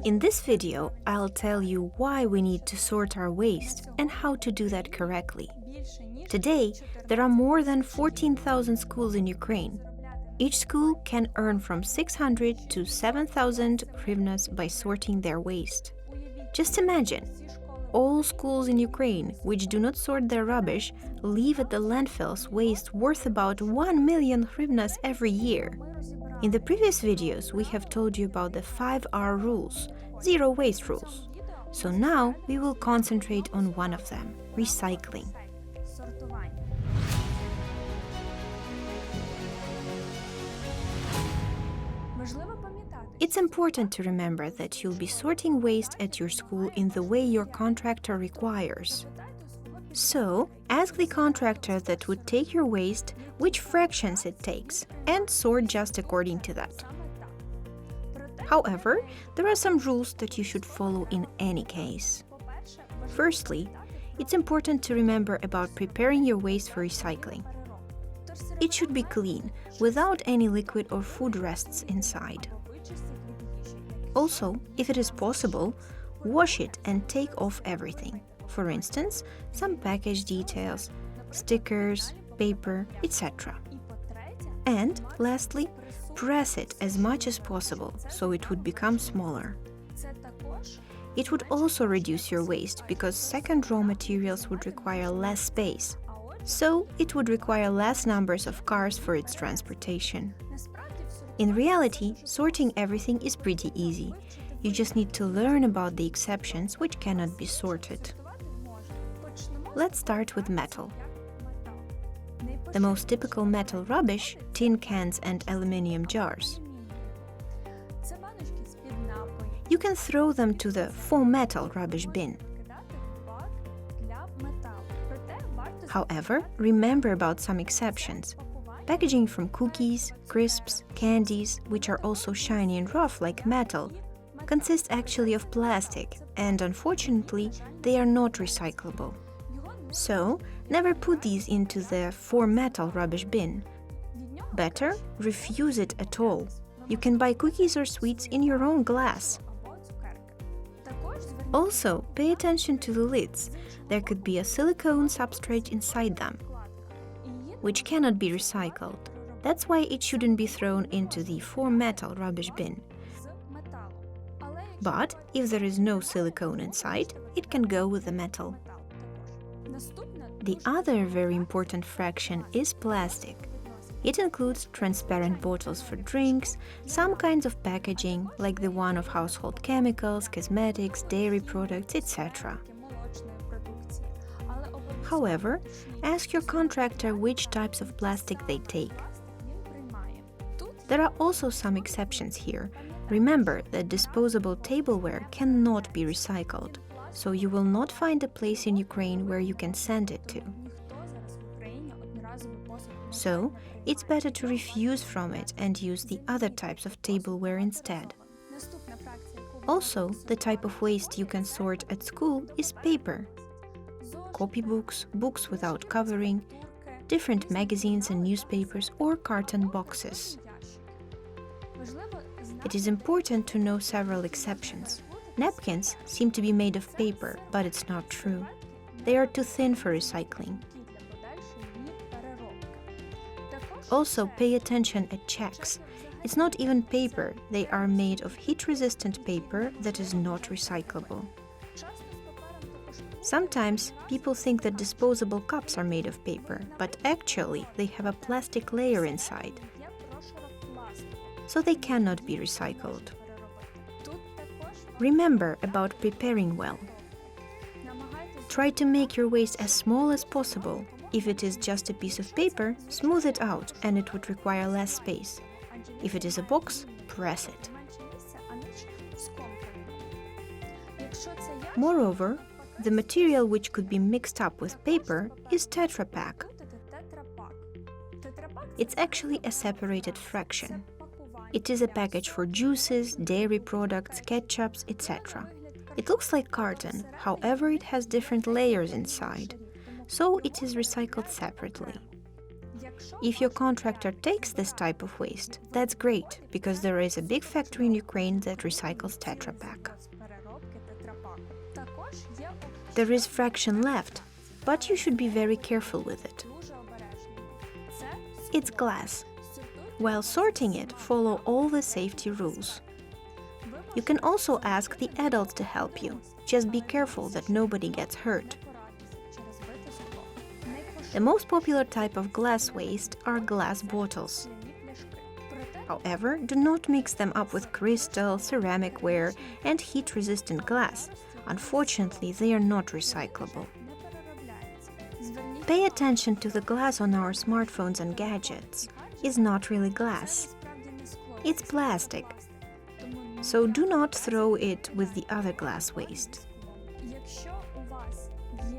In this video, I'll tell you why we need to sort our waste and how to do that correctly. Today, there are more than 14,000 schools in Ukraine. Each school can earn from 600 to 7,000 hryvnias by sorting their waste. Just imagine, all schools in Ukraine which do not sort their rubbish leave at the landfills waste worth about 1 million hryvnias every year. In the previous videos, we have told you about the 5R rules, zero waste rules. So now we will concentrate on one of them, recycling. It's important to remember that you'll be sorting waste at your school in the way your contractor requires. So, ask the contractor that would take your waste which fractions it takes and sort just according to that. However, there are some rules that you should follow in any case. Firstly, it's important to remember about preparing your waste for recycling. It should be clean, without any liquid or food rests inside. Also, if it is possible, wash it and take off everything. For instance, some package details, stickers, paper, etc. And lastly, press it as much as possible so it would become smaller. It would also reduce your waste because second raw materials would require less space. So it would require less numbers of cars for its transportation. In reality, sorting everything is pretty easy. You just need to learn about the exceptions which cannot be sorted. Let's start with metal. The most typical metal rubbish, tin cans and aluminium jars. You can throw them to the for metal rubbish bin. However, remember about some exceptions. Packaging from cookies, crisps, candies, which are also shiny and rough like metal, consist actually of plastic, and unfortunately, they are not recyclable. So, never put these into the for metal rubbish bin. Better, refuse it at all. You can buy cookies or sweets in your own glass. Also, pay attention to the lids. There could be a silicone substrate inside them, which cannot be recycled. That's why it shouldn't be thrown into the for metal rubbish bin. But if there is no silicone inside, it can go with the metal. The other very important fraction is plastic. It includes transparent bottles for drinks, some kinds of packaging, like the one of household chemicals, cosmetics, dairy products, etc. However, ask your contractor which types of plastic they take. There are also some exceptions here. Remember that disposable tableware cannot be recycled, so you will not find a place in Ukraine where you can send it to. So, it's better to refuse from it and use the other types of tableware instead. Also, the type of waste you can sort at school is paper. Copybooks, books without covering, different magazines and newspapers, or carton boxes. It is important to know several exceptions. Napkins seem to be made of paper, but it's not true. They are too thin for recycling. Also, pay attention at checks. It's not even paper, they are made of heat-resistant paper that is not recyclable. Sometimes people think that disposable cups are made of paper, but actually they have a plastic layer inside, so they cannot be recycled. Remember about preparing well. Try to make your waste as small as possible. If it is just a piece of paper, smooth it out and it would require less space. If it is a box, press it. Moreover, the material which could be mixed up with paper is Tetra Pak. It's actually a separated fraction. It is a package for juices, dairy products, ketchups, etc. It looks like carton, however it has different layers inside, so it is recycled separately. If your contractor takes this type of waste, that's great, because there is a big factory in Ukraine that recycles Tetra Pak. There is fraction left, but you should be very careful with it. It's glass. While sorting it, follow all the safety rules. You can also ask the adults to help you. Just be careful that nobody gets hurt. The most popular type of glass waste are glass bottles. However, do not mix them up with crystal, ceramic ware, and heat-resistant glass. Unfortunately, they are not recyclable. Pay attention to the glass on our smartphones and gadgets. It's not really glass. It's plastic. So do not throw it with the other glass waste.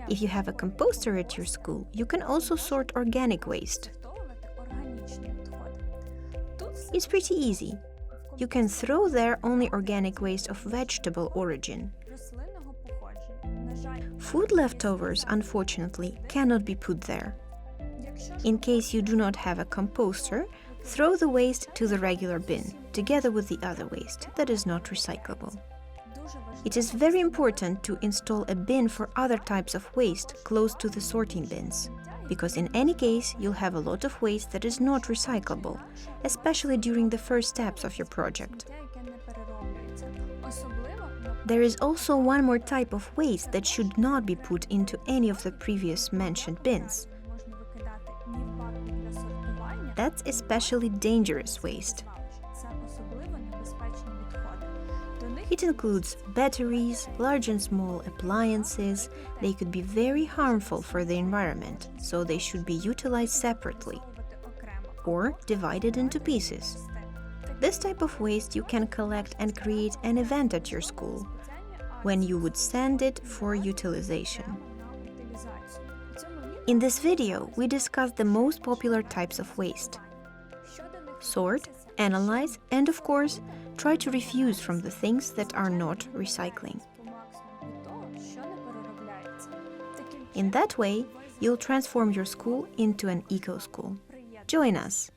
If you have a composter at your school, you can also sort organic waste. It's pretty easy. You can throw there only organic waste of vegetable origin. Food leftovers, unfortunately, cannot be put there. In case you do not have a composter, throw the waste to the regular bin, together with the other waste that is not recyclable. It is very important to install a bin for other types of waste close to the sorting bins, because in any case you'll have a lot of waste that is not recyclable, especially during the first steps of your project. There is also one more type of waste that should not be put into any of the previous mentioned bins. That's especially dangerous waste. It includes batteries, large and small appliances. They could be very harmful for the environment, so they should be utilized separately or divided into pieces. This type of waste you can collect and create an event at your school, when you would send it for utilization. In this video, we discussed the most popular types of waste. Sort, analyze, and of course, try to refuse from the things that are not recycling. In that way, you'll transform your school into an eco-school. Join us!